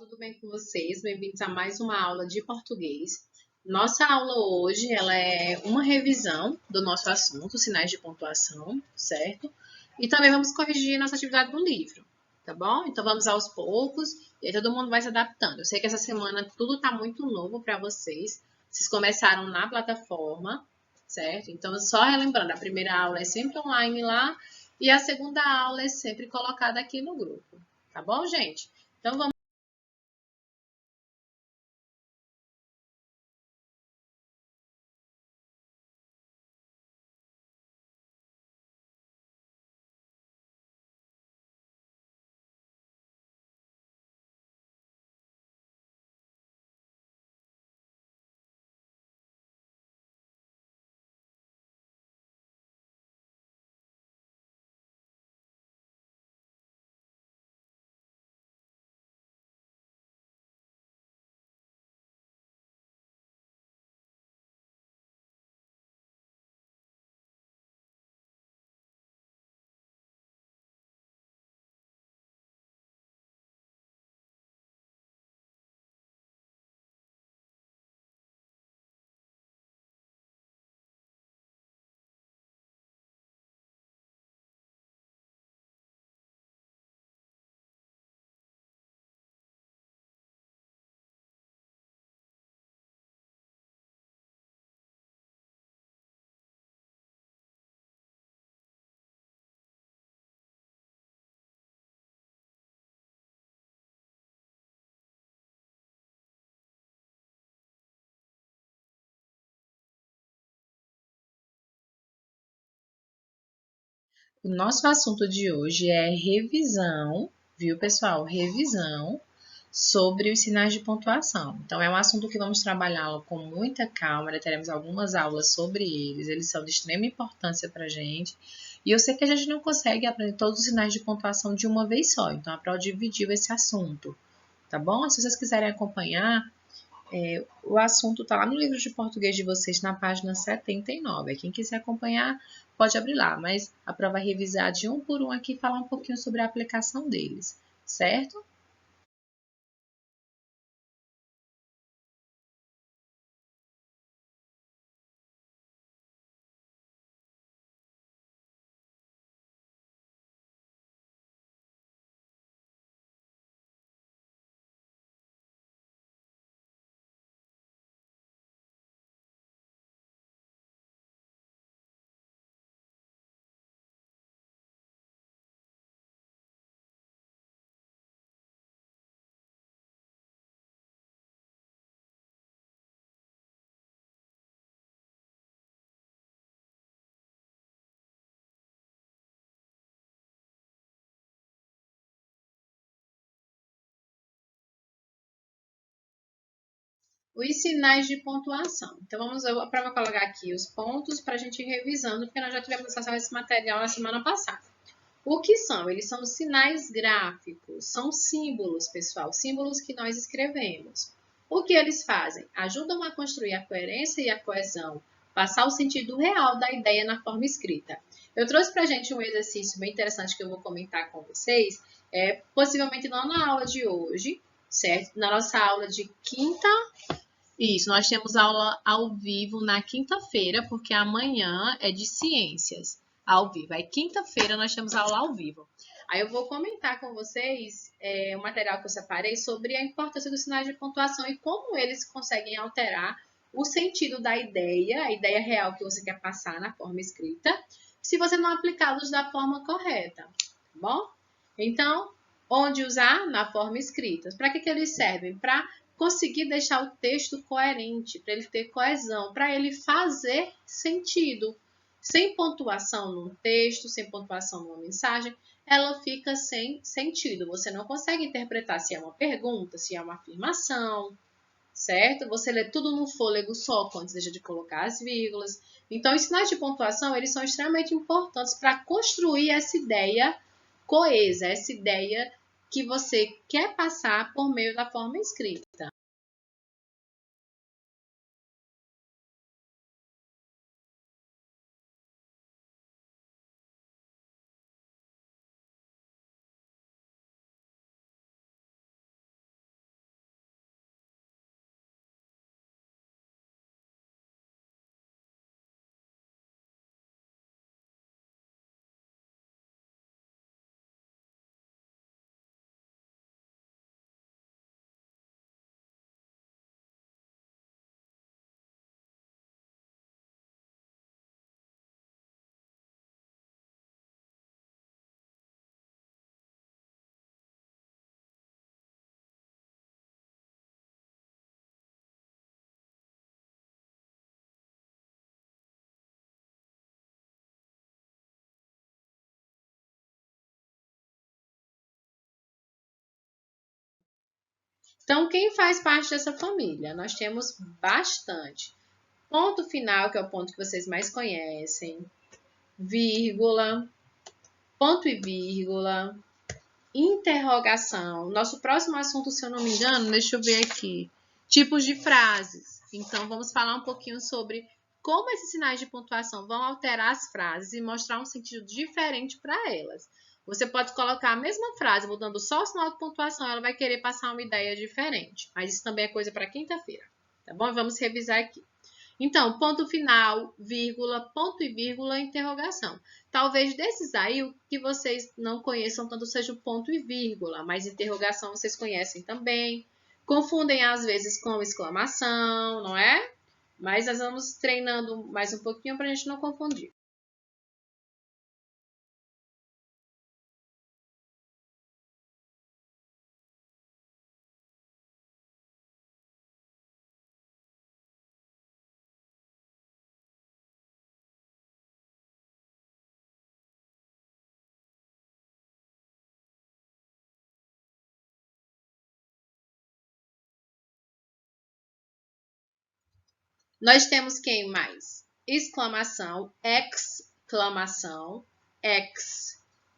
tudo bem com vocês? Bem-vindos a mais uma aula de português. Nossa aula hoje, ela é uma revisão do nosso assunto, sinais de pontuação, certo? E também vamos corrigir nossa atividade do livro, tá bom? Então vamos aos poucos e aí todo mundo vai se adaptando. Eu sei que essa semana tudo tá muito novo para vocês. Vocês começaram na plataforma, certo? Então, só relembrando, a primeira aula é sempre online lá e a segunda aula é sempre colocada aqui no grupo, tá bom, gente? Então vamos. O nosso assunto de hoje é revisão, viu, pessoal? Revisão sobre os sinais de pontuação. Então, é um assunto que vamos trabalhá-lo com muita calma, teremos algumas aulas sobre eles são de extrema importância para a gente. E eu sei que a gente não consegue aprender todos os sinais de pontuação de uma vez só, então a Pro dividiu esse assunto, tá bom? Se vocês quiserem acompanhar, o assunto está lá no livro de português de vocês, na página 79. Quem quiser acompanhar, pode abrir lá, mas a prova vai revisar de um por um aqui e falar um pouquinho sobre a aplicação deles, certo? Os sinais de pontuação. Então, a prova colocar aqui os pontos para a gente ir revisando, porque nós já tivemos acesso a esse material na semana passada. O que são? Eles são sinais gráficos, são símbolos, pessoal, símbolos que nós escrevemos. O que eles fazem? Ajudam a construir a coerência e a coesão, passar o sentido real da ideia na forma escrita. Eu trouxe para a gente um exercício bem interessante que eu vou comentar com vocês, possivelmente não na aula de hoje, certo? Na nossa aula de quinta. Isso, nós temos aula ao vivo na quinta-feira, porque amanhã é de ciências, ao vivo. Aí, quinta-feira, nós temos aula ao vivo. Aí, eu vou comentar com vocês o material que eu separei sobre a importância dos sinais de pontuação e como eles conseguem alterar o sentido da ideia, a ideia real que você quer passar na forma escrita, se você não aplicá-los da forma correta, tá bom? Então, onde usar? Na forma escrita. Para que eles servem? Para conseguir deixar o texto coerente, para ele ter coesão, para ele fazer sentido. Sem pontuação num texto, sem pontuação numa mensagem, ela fica sem sentido. Você não consegue interpretar se é uma pergunta, se é uma afirmação, certo? Você lê tudo no fôlego só quando deixa de colocar as vírgulas. Então, os sinais de pontuação, eles são extremamente importantes para construir essa ideia coesa, essa ideia que você quer passar por meio da forma escrita. Então, quem faz parte dessa família? Nós temos bastante. Ponto final, que é o ponto que vocês mais conhecem. Vírgula. Ponto e vírgula. Interrogação. Nosso próximo assunto, se eu não me engano, deixa eu ver aqui. Tipos de frases. Então, vamos falar um pouquinho sobre como esses sinais de pontuação vão alterar as frases e mostrar um sentido diferente para elas. Você pode colocar a mesma frase, mudando só o sinal de pontuação, ela vai querer passar uma ideia diferente. Mas isso também é coisa para quinta-feira, tá bom? Vamos revisar aqui. Então, ponto final, vírgula, ponto e vírgula, interrogação. Talvez desses aí, o que vocês não conheçam tanto seja o ponto e vírgula, mas interrogação vocês conhecem também. Confundem às vezes com exclamação, não é? Mas nós vamos treinando mais um pouquinho para a gente não confundir. Nós temos quem mais? Exclamação, exclamação,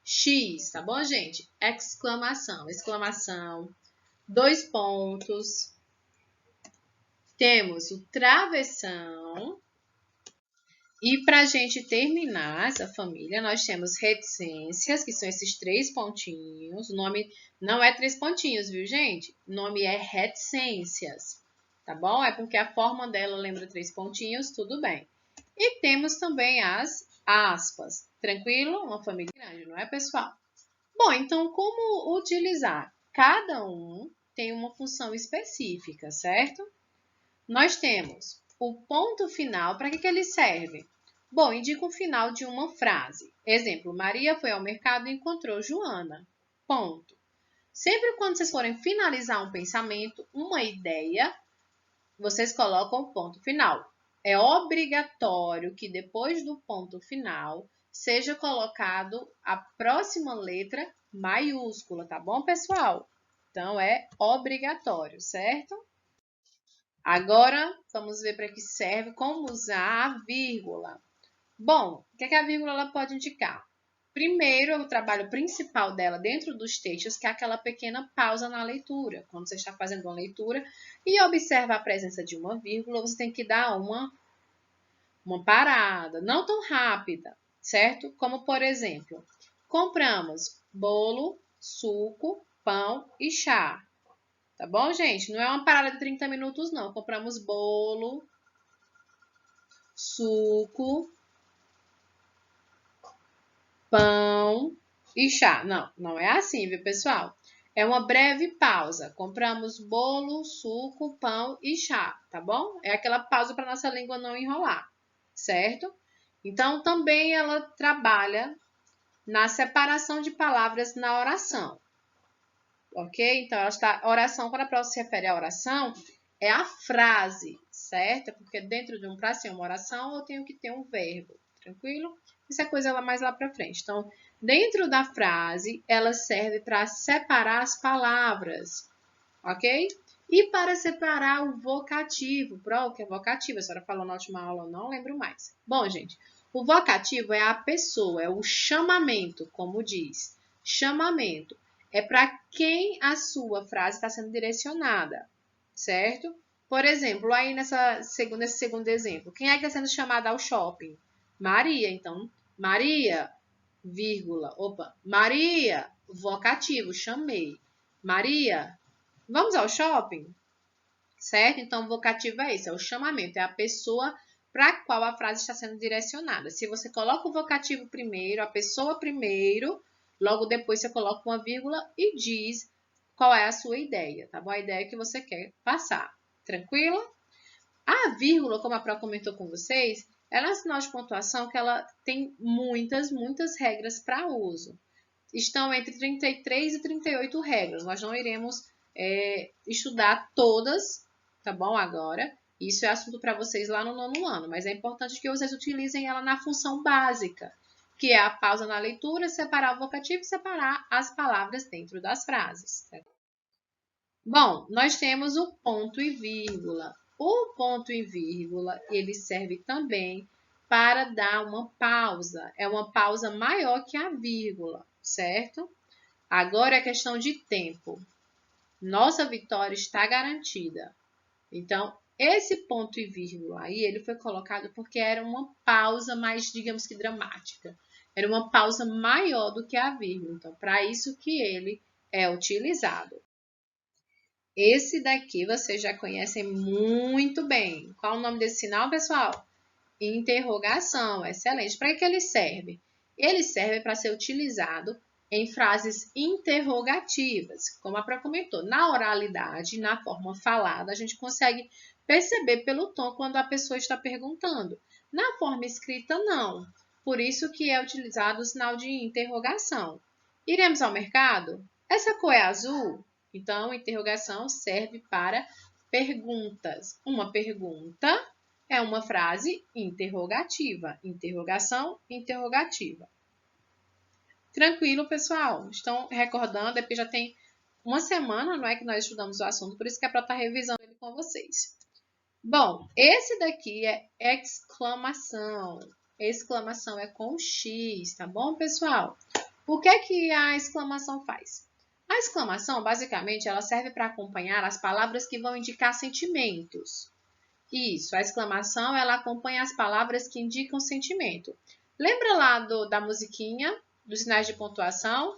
x, tá bom, gente? Exclamação, exclamação, dois pontos. Temos o travessão. E para a gente terminar essa família, nós temos reticências, que são esses três pontinhos. O nome não é três pontinhos, viu, gente? O nome é reticências, tá bom? É porque a forma dela lembra três pontinhos, tudo bem. E temos também as aspas. Tranquilo? Uma família grande, não é, pessoal? Bom, então como utilizar? Cada um tem uma função específica, certo? Nós temos o ponto final. Para que ele serve? Bom, indica o final de uma frase. Exemplo, Maria foi ao mercado e encontrou Joana. Ponto. Sempre quando vocês forem finalizar um pensamento, uma ideia, vocês colocam o ponto final. É obrigatório que depois do ponto final seja colocado a próxima letra maiúscula, tá bom, pessoal? Então, é obrigatório, certo? Agora, vamos ver para que serve, como usar a vírgula. Bom, o que a vírgula ela pode indicar? Primeiro, o trabalho principal dela dentro dos textos, que é aquela pequena pausa na leitura. Quando você está fazendo uma leitura e observa a presença de uma vírgula, você tem que dar uma parada, não tão rápida, certo? Como, por exemplo, compramos bolo, suco, pão e chá. Tá bom, gente? Não é uma parada de 30 minutos, não. Compramos bolo, suco, pão e chá. Não, não é assim, viu, pessoal? É uma breve pausa. Compramos bolo, suco, pão e chá, tá bom? É aquela pausa para nossa língua não enrolar, certo? Então, também ela trabalha na separação de palavras na oração, ok? Então, ela está, oração, quando a prova se refere à oração, é a frase, certo? Porque dentro de para ser uma oração, eu tenho que ter um verbo, tranquilo? Isso é coisa mais lá para frente. Então, dentro da frase, ela serve para separar as palavras, ok? E para separar o vocativo, o que é vocativo? A senhora falou na última aula, eu não lembro mais. Bom, gente, o vocativo é a pessoa, é o chamamento, como diz. Chamamento é para quem a sua frase está sendo direcionada, certo? Por exemplo, aí nesse segundo exemplo, quem é que está sendo chamada ao shopping? Maria. Então, Maria, vírgula, Maria, vocativo, chamei. Maria, vamos ao shopping? Certo? Então, o vocativo é esse, é o chamamento, é a pessoa para a qual a frase está sendo direcionada. Se você coloca o vocativo primeiro, a pessoa primeiro, logo depois você coloca uma vírgula e diz qual é a sua ideia, tá bom? A ideia que você quer passar. Tranquilo? A vírgula, como a Pró comentou com vocês, ela é um sinal de pontuação que ela tem muitas regras para uso. Estão entre 33 e 38 regras. Nós não iremos estudar todas, tá bom? Agora, isso é assunto para vocês lá no nono ano, mas é importante que vocês utilizem ela na função básica, que é a pausa na leitura, separar o vocativo e separar as palavras dentro das frases. Tá? Bom, nós temos o ponto e vírgula. O ponto e vírgula, ele serve também para dar uma pausa. É uma pausa maior que a vírgula, certo? Agora é questão de tempo. Nossa vitória está garantida. Então, esse ponto e vírgula aí, ele foi colocado porque era uma pausa mais, digamos que dramática. Era uma pausa maior do que a vírgula. Então, para isso que ele é utilizado. Esse daqui vocês já conhecem muito bem. Qual o nome desse sinal, pessoal? Interrogação. Excelente. Para que ele serve? Ele serve para ser utilizado em frases interrogativas. Como a Pró comentou, na oralidade, na forma falada, a gente consegue perceber pelo tom quando a pessoa está perguntando. Na forma escrita, não. Por isso que é utilizado o sinal de interrogação. Iremos ao mercado? Essa cor é azul? Então, interrogação serve para perguntas. Uma pergunta é uma frase interrogativa. Interrogação, interrogativa. Tranquilo, pessoal? Estão recordando? É porque já tem uma semana, não é, que nós estudamos o assunto, por isso que é para estar revisando ele com vocês. Bom, esse daqui é exclamação. Exclamação é com X, tá bom, pessoal? O que é que a exclamação faz? A exclamação, basicamente, ela serve para acompanhar as palavras que vão indicar sentimentos. Isso, a exclamação, ela acompanha as palavras que indicam sentimento. Lembra lá da musiquinha, dos sinais de pontuação?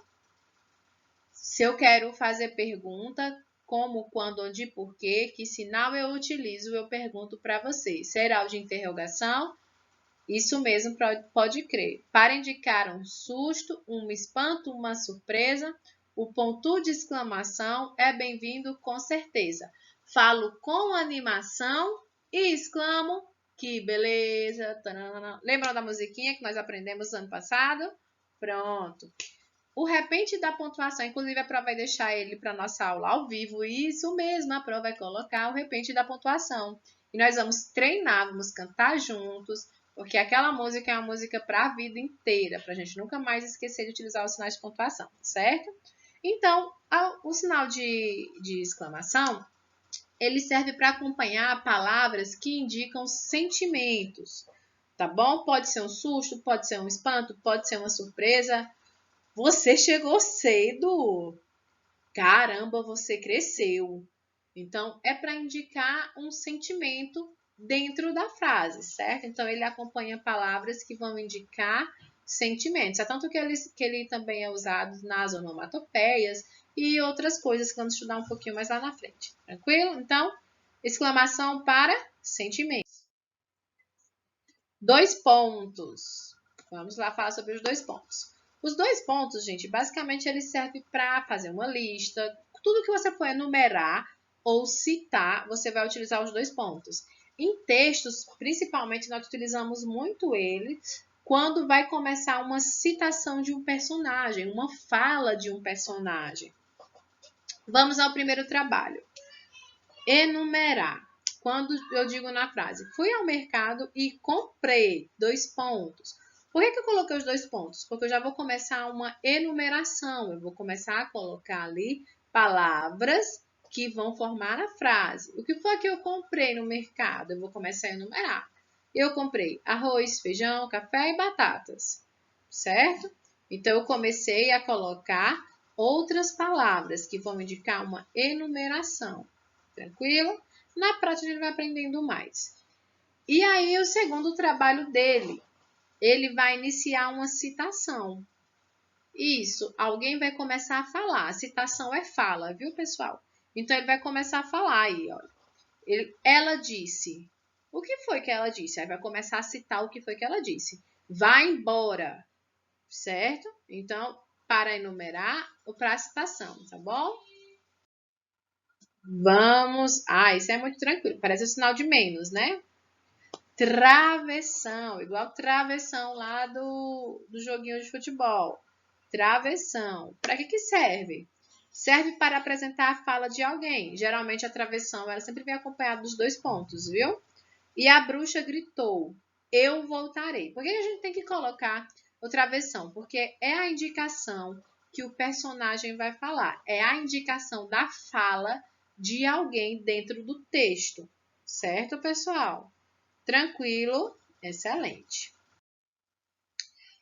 Se eu quero fazer pergunta, como, quando, onde, porquê, que sinal eu utilizo, eu pergunto para vocês. Será o de interrogação? Isso mesmo, pode crer. Para indicar um susto, um espanto, uma surpresa, o ponto de exclamação é bem-vindo com certeza. Falo com animação e exclamo, que beleza! Tarana. Lembram da musiquinha que nós aprendemos ano passado? Pronto. O repente da pontuação, inclusive a Pró vai deixar ele para nossa aula ao vivo. Isso mesmo, a Pró vai colocar o repente da pontuação. E nós vamos treinar, vamos cantar juntos, porque aquela música é uma música para a vida inteira, para a gente nunca mais esquecer de utilizar os sinais de pontuação, certo? Então, o sinal de exclamação, ele serve para acompanhar palavras que indicam sentimentos, tá bom? Pode ser um susto, pode ser um espanto, pode ser uma surpresa. Você chegou cedo! Caramba, você cresceu! Então, é para indicar um sentimento dentro da frase, certo? Então, ele acompanha palavras que vão indicar sentimentos. É tanto que ele também é usado nas onomatopeias e outras coisas que vamos estudar um pouquinho mais lá na frente. Tranquilo? Então, exclamação para sentimentos. 2 pontos. Vamos lá falar sobre os 2 pontos. Os 2 pontos, gente, basicamente ele serve para fazer uma lista. Tudo que você for enumerar ou citar, você vai utilizar os 2 pontos. Em textos, principalmente, nós utilizamos muito ele quando vai começar uma citação de um personagem, uma fala de um personagem. Vamos ao primeiro trabalho. Enumerar. Quando eu digo na frase, fui ao mercado e comprei, 2 pontos. Por que eu coloquei os 2 pontos? Porque eu já vou começar uma enumeração. Eu vou começar a colocar ali palavras que vão formar a frase. O que foi que eu comprei no mercado? Eu vou começar a enumerar. Eu comprei arroz, feijão, café e batatas, certo? Então, eu comecei a colocar outras palavras que vão indicar uma enumeração. Tranquilo? Na prática, a gente vai aprendendo mais. E aí, o segundo trabalho dele, ele vai iniciar uma citação. Isso, alguém vai começar a falar. A citação é fala, viu, pessoal? Então, ele vai começar a falar aí, olha. Ela disse. O que foi que ela disse? Aí vai começar a citar o que foi que ela disse. Vai embora, certo? Então, para enumerar ou para a citação, tá bom? Vamos. Ah, isso é muito tranquilo. Parece o sinal de menos, né? Travessão, igual travessão lá do joguinho de futebol. Travessão. Para que serve? Serve para apresentar a fala de alguém. Geralmente a travessão ela sempre vem acompanhada dos 2 pontos, viu? E a bruxa gritou: eu voltarei. Por que a gente tem que colocar o travessão? Porque é a indicação que o personagem vai falar. É a indicação da fala de alguém dentro do texto. Certo, pessoal? Tranquilo? Excelente.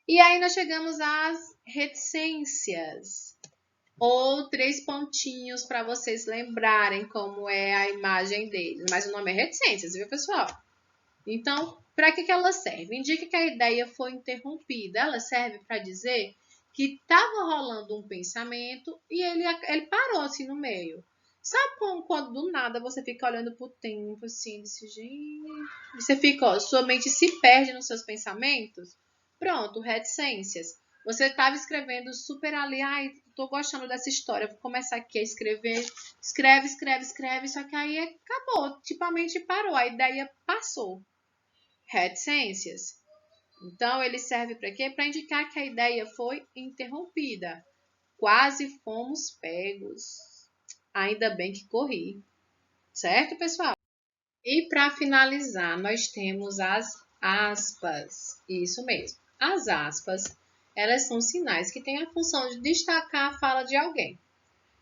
E aí nós chegamos às reticências. Ou 3 pontinhos para vocês lembrarem como é a imagem deles. Mas o nome é reticências, viu, pessoal? Então, para que ela serve? Indica que a ideia foi interrompida. Ela serve para dizer que estava rolando um pensamento e ele parou assim no meio. Sabe quando do nada você fica olhando pro tempo assim, desse jeito? Você fica, ó, sua mente se perde nos seus pensamentos? Pronto, reticências. Você estava escrevendo super ali, ai, tô gostando dessa história, vou começar aqui a escrever. Escreve, só que aí acabou, tipo a mente parou, a ideia passou. Reticências. Então, ele serve para quê? Para indicar que a ideia foi interrompida. Quase fomos pegos. Ainda bem que corri. Certo, pessoal? E para finalizar, nós temos as aspas. Isso mesmo. As aspas, elas são sinais que têm a função de destacar a fala de alguém.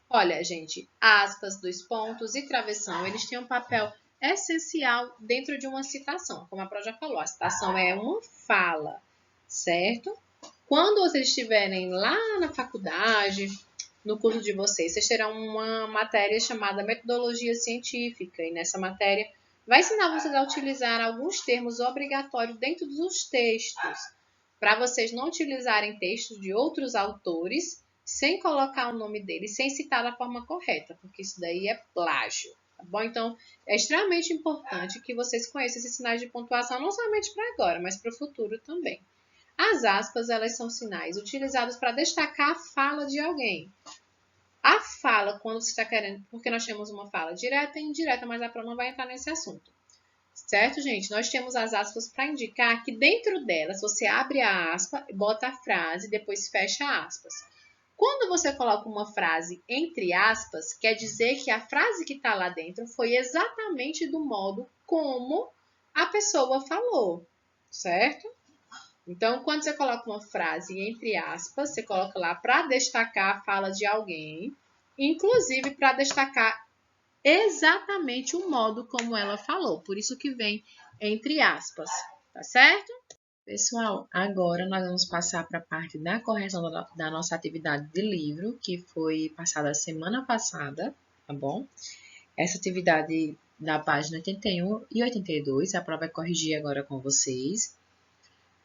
Olha, gente, aspas, dois pontos e travessão, eles têm um papel essencial dentro de uma citação. Como a Pro já falou, a citação é uma fala, certo? Quando vocês estiverem lá na faculdade, no curso de vocês terão uma matéria chamada Metodologia Científica, e nessa matéria vai ensinar vocês a utilizar alguns termos obrigatórios dentro dos textos, para vocês não utilizarem textos de outros autores sem colocar o nome deles, sem citar da forma correta, porque isso daí é plágio, tá bom? Então, é extremamente importante que vocês conheçam esses sinais de pontuação, não somente para agora, mas para o futuro também. As aspas, elas são sinais utilizados para destacar a fala de alguém. A fala, quando você está querendo, porque nós temos uma fala direta e indireta, mas a Pro não vai entrar nesse assunto. Certo, gente? Nós temos as aspas para indicar que dentro delas você abre a aspa, bota a frase e depois fecha aspas. Quando você coloca uma frase entre aspas, quer dizer que a frase que está lá dentro foi exatamente do modo como a pessoa falou, certo? Então, quando você coloca uma frase entre aspas, você coloca lá para destacar a fala de alguém, inclusive para destacar exatamente o modo como ela falou. Por isso que vem entre aspas, tá certo? Pessoal, agora nós vamos passar para a parte da correção da nossa atividade de livro, que foi passada semana passada, tá bom? Essa atividade da página 81 e 82, a prova vai corrigir agora com vocês.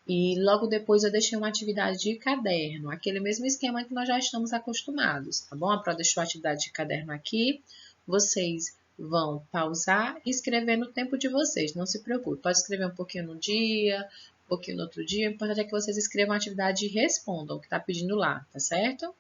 E logo depois eu deixei uma atividade de caderno, aquele mesmo esquema que nós já estamos acostumados, tá bom? A Pro deixou a atividade de caderno aqui, vocês vão pausar e escrever no tempo de vocês, não se preocupe. Pode escrever um pouquinho no dia, um pouquinho no outro dia, o importante é que vocês escrevam a atividade e respondam o que está pedindo lá, tá certo?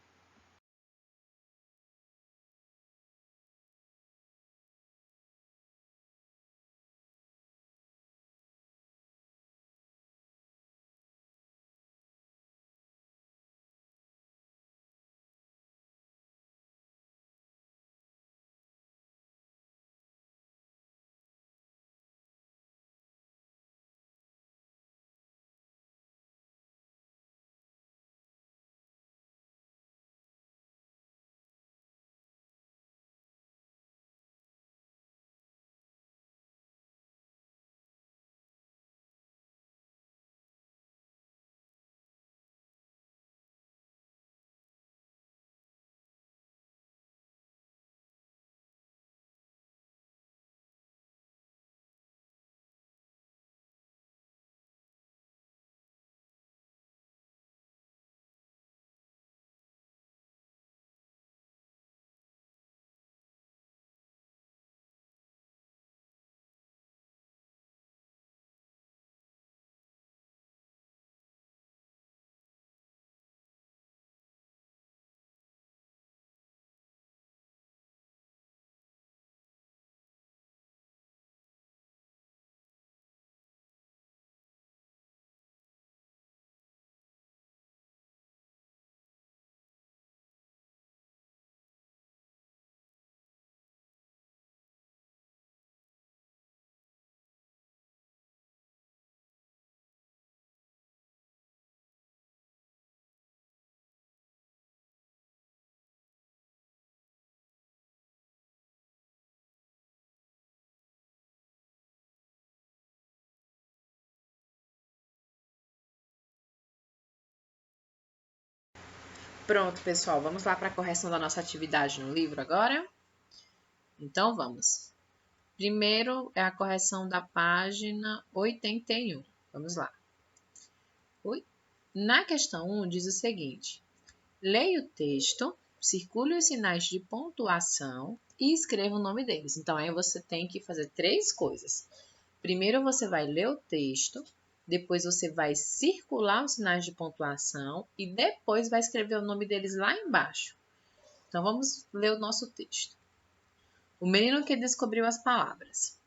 Pronto, pessoal, vamos lá para a correção da nossa atividade no livro agora? Então, vamos. Primeiro é a correção da página 81. Vamos lá. Na questão 1 diz o seguinte: leia o texto, circule os sinais de pontuação e escreva o nome deles. Então, aí você tem que fazer 3 coisas. Primeiro, você vai ler o texto, depois você vai circular os sinais de pontuação e depois vai escrever o nome deles lá embaixo. Então, vamos ler o nosso texto. O menino que descobriu as palavras.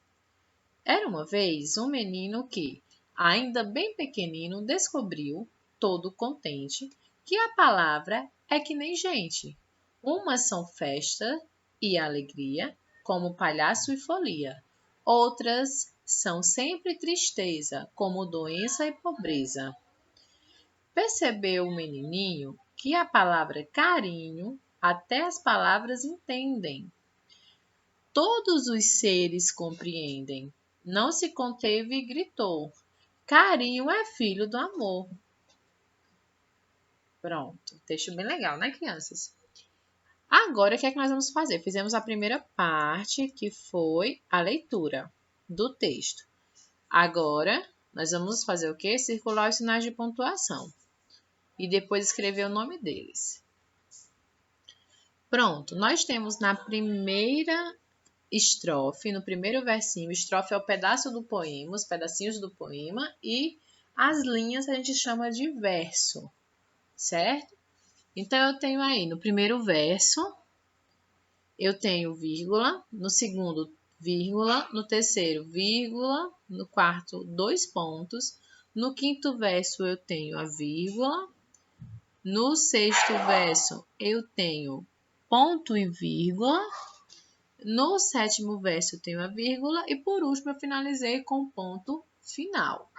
Era uma vez um menino que, ainda bem pequenino, descobriu, todo contente, que a palavra é que nem gente. Umas são festa e alegria, como palhaço e folia. Outras são sempre tristeza, como doença e pobreza. Percebeu o menininho que a palavra carinho, até as palavras entendem. Todos os seres compreendem. Não se conteve e gritou: carinho é filho do amor. Pronto, texto bem legal, né, crianças? Agora, o que é que nós vamos fazer? Fizemos a primeira parte, que foi a leitura do texto. Agora, nós vamos fazer o quê? Circular os sinais de pontuação. E depois escrever o nome deles. Pronto, nós temos na primeira estrofe, no primeiro versinho, estrofe é o pedaço do poema, os pedacinhos do poema, e as linhas a gente chama de verso, certo? Então, eu tenho aí no primeiro verso, eu tenho vírgula, no segundo, vírgula, no terceiro, vírgula, no quarto, 2 pontos, no quinto verso eu tenho a vírgula, no sexto verso eu tenho ponto e vírgula, no sétimo verso eu tenho a vírgula e por último eu finalizei com ponto final.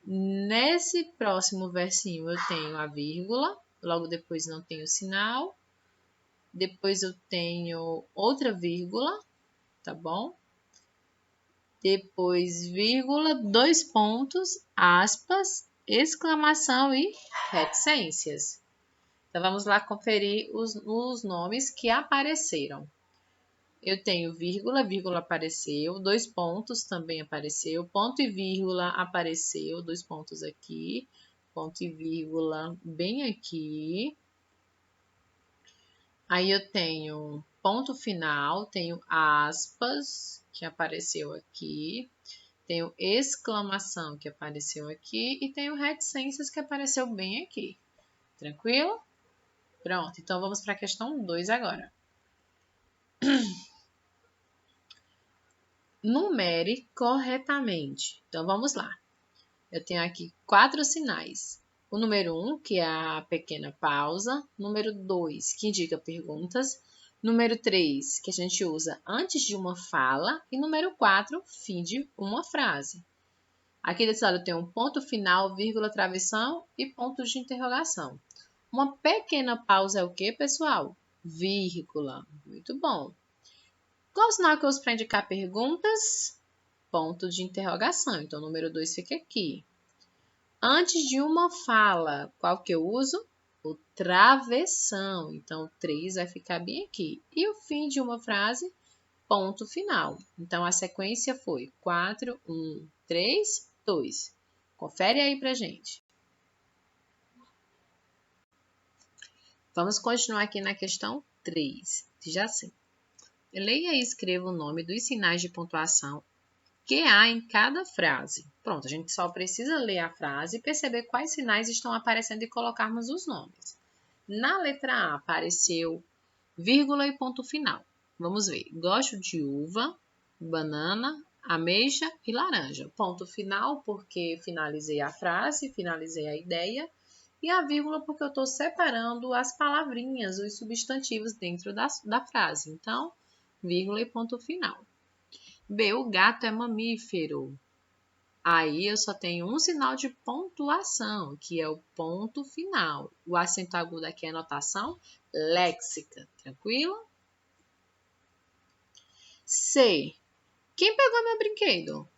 Nesse próximo versinho eu tenho a vírgula, logo depois não tenho sinal, depois eu tenho outra vírgula, tá bom? Depois vírgula, 2 pontos, aspas, exclamação e reticências. Então, vamos lá conferir os nomes que apareceram. Eu tenho vírgula, vírgula apareceu, 2 pontos também apareceu, ponto e vírgula apareceu, 2 pontos aqui, ponto e vírgula bem aqui. Aí eu tenho ponto final, tenho aspas, que apareceu aqui, tenho exclamação, que apareceu aqui, e tenho reticências, que apareceu bem aqui. Tranquilo? Pronto, então vamos para a questão 2 agora. Numere corretamente. Então, vamos lá. Eu tenho aqui 4 sinais. O número 1, que é a pequena pausa. Número 2, que indica perguntas. Número 3, que a gente usa antes de uma fala. E número 4, fim de uma frase. Aqui desse lado eu tenho um ponto final, vírgula, travessão e pontos de interrogação. Uma pequena pausa é o que, pessoal? Vírgula. Muito bom. Qual o sinal que eu uso para indicar perguntas? Ponto de interrogação. Então, o número 2 fica aqui. Antes de uma fala, qual que eu uso? O travessão. Então, o 3 vai ficar bem aqui. E o fim de uma frase? Ponto final. Então, a sequência foi 4, 1, 3, 2. Confere aí pra gente. Vamos continuar aqui na questão 3. Diz assim: leia e escreva o nome dos sinais de pontuação que há em cada frase. Pronto, a gente só precisa ler a frase e perceber quais sinais estão aparecendo e colocarmos os nomes. Na letra A apareceu vírgula e ponto final. Vamos ver. Gosto de uva, banana, ameixa e laranja. Ponto final porque finalizei a frase, finalizei a ideia. E a vírgula porque eu estou separando as palavrinhas, os substantivos dentro da frase. Então, vírgula e ponto final. B, o gato é mamífero. Aí eu só tenho um sinal de pontuação, que é o ponto final. O acento agudo aqui é notação léxica. Tranquilo? C, quem pegou meu brinquedo?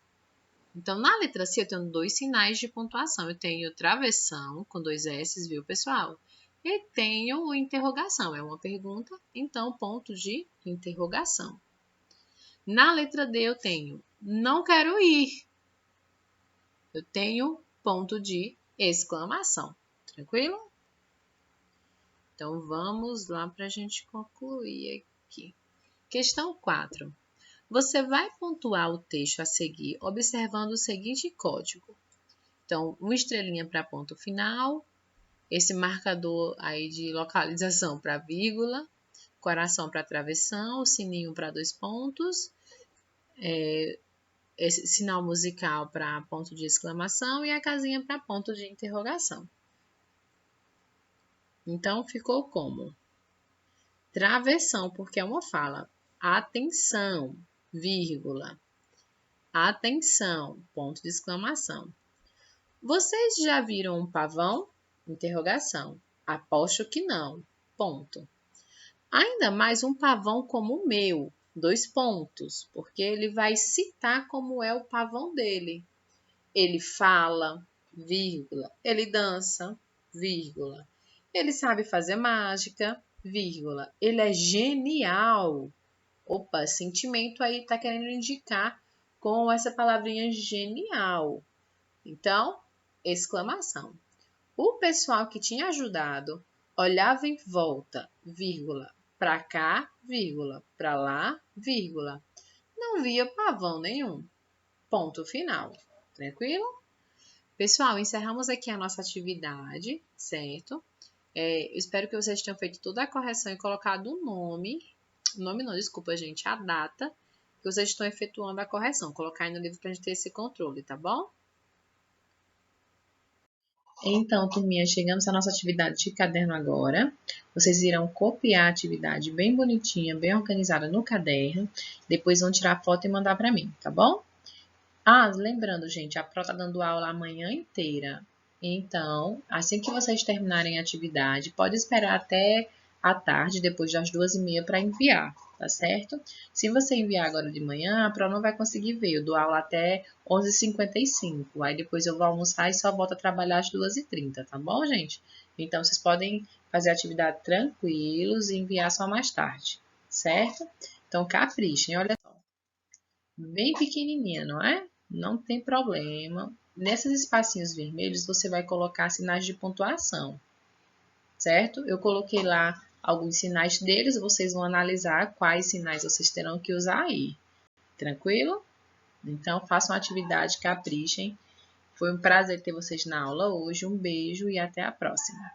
Então, na letra C, eu tenho 2 sinais de pontuação. Eu tenho travessão, com 2 S, viu, pessoal? E tenho interrogação, é uma pergunta, então ponto de interrogação. Na letra D, eu tenho não quero ir. Eu tenho ponto de exclamação. Tranquilo? Então, vamos lá para a gente concluir aqui. Questão 4. Você vai pontuar o texto a seguir observando o seguinte código. Então, uma estrelinha para ponto final, esse marcador aí de localização para vírgula, coração para travessão, o sininho para 2 pontos, esse sinal musical para ponto de exclamação e a casinha para ponto de interrogação. Então, ficou como? Travessão, porque é uma fala. Atenção, vírgula. Atenção, ponto de exclamação. Vocês já viram um pavão? Interrogação. Aposto que não. Ponto. Ainda mais um pavão como o meu. 2 pontos, porque ele vai citar como é o pavão dele. Ele fala, vírgula. Ele dança, vírgula. Ele sabe fazer mágica, vírgula. Ele é genial. Opa, sentimento aí tá querendo indicar com essa palavrinha genial. Então, exclamação. O pessoal que tinha ajudado olhava em volta, vírgula, para cá, vírgula, para lá, vírgula. Não via pavão nenhum. Ponto final. Tranquilo? Pessoal, encerramos aqui a nossa atividade, certo? Espero que vocês tenham feito toda a correção e colocado o nome não, desculpa, gente, a data que vocês estão efetuando a correção. Colocar aí no livro para a gente ter esse controle, tá bom? Então, turminha, chegamos à nossa atividade de caderno agora. Vocês irão copiar a atividade bem bonitinha, bem organizada no caderno. Depois vão tirar a foto e mandar para mim, tá bom? Ah, lembrando, gente, a Pro tá dando aula a manhã inteira. Então, assim que vocês terminarem a atividade, pode esperar até à tarde, depois das 2h30, para enviar, tá certo? Se você enviar agora de manhã, a Pro não vai conseguir ver. Eu dou aula até 11h55. Aí depois eu vou almoçar e só volto a trabalhar às 2h30, tá bom, gente? Então, vocês podem fazer a atividade tranquilos e enviar só mais tarde, certo? Então, caprichem, olha só. Bem pequenininha, não é? Não tem problema. Nesses espacinhos vermelhos, você vai colocar sinais de pontuação, certo? Eu coloquei lá alguns sinais deles, vocês vão analisar quais sinais vocês terão que usar aí. Tranquilo? Então, façam a atividade, caprichem. Foi um prazer ter vocês na aula hoje. Um beijo e até a próxima.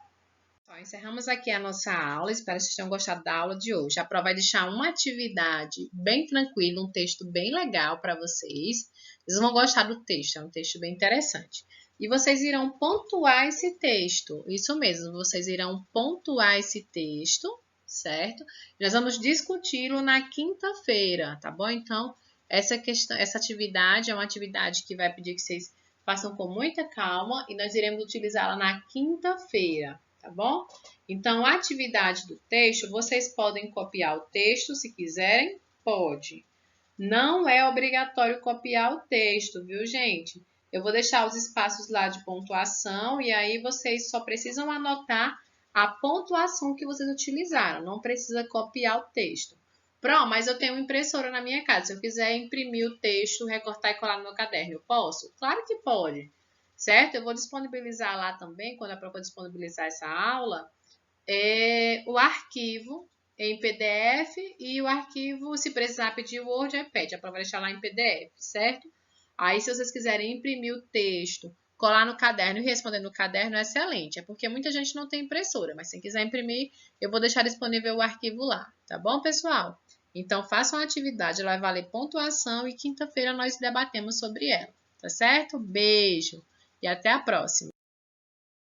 Encerramos aqui a nossa aula, espero que vocês tenham gostado da aula de hoje. A Pro vai deixar uma atividade bem tranquila, um texto bem legal para vocês. Vocês vão gostar do texto, é um texto bem interessante. E vocês irão pontuar esse texto, isso mesmo, vocês irão pontuar esse texto, certo? Nós vamos discuti-lo na quinta-feira, tá bom? Então, essa atividade é uma atividade que vai pedir que vocês façam com muita calma e nós iremos utilizá-la na quinta-feira. Tá bom? Então, a atividade do texto, vocês podem copiar o texto se quiserem, pode. Não é obrigatório copiar o texto, viu, gente? Eu vou deixar os espaços lá de pontuação e aí vocês só precisam anotar a pontuação que vocês utilizaram. Não precisa copiar o texto. Pronto, mas eu tenho uma impressora na minha casa. Se eu quiser imprimir o texto, recortar e colar no meu caderno, eu posso? Claro que pode. Certo? Eu vou disponibilizar lá também, quando a Pro disponibilizar essa aula, o arquivo em PDF e o arquivo, se precisar pedir o Word, iPad. A Pro vai deixar lá em PDF, certo? Aí, se vocês quiserem imprimir o texto, colar no caderno e responder no caderno, é excelente. É porque muita gente não tem impressora, mas se quiser imprimir, eu vou deixar disponível o arquivo lá, tá bom, pessoal? Então, façam a atividade, ela vai valer pontuação e quinta-feira nós debatemos sobre ela, tá certo? Beijo! E até a próxima!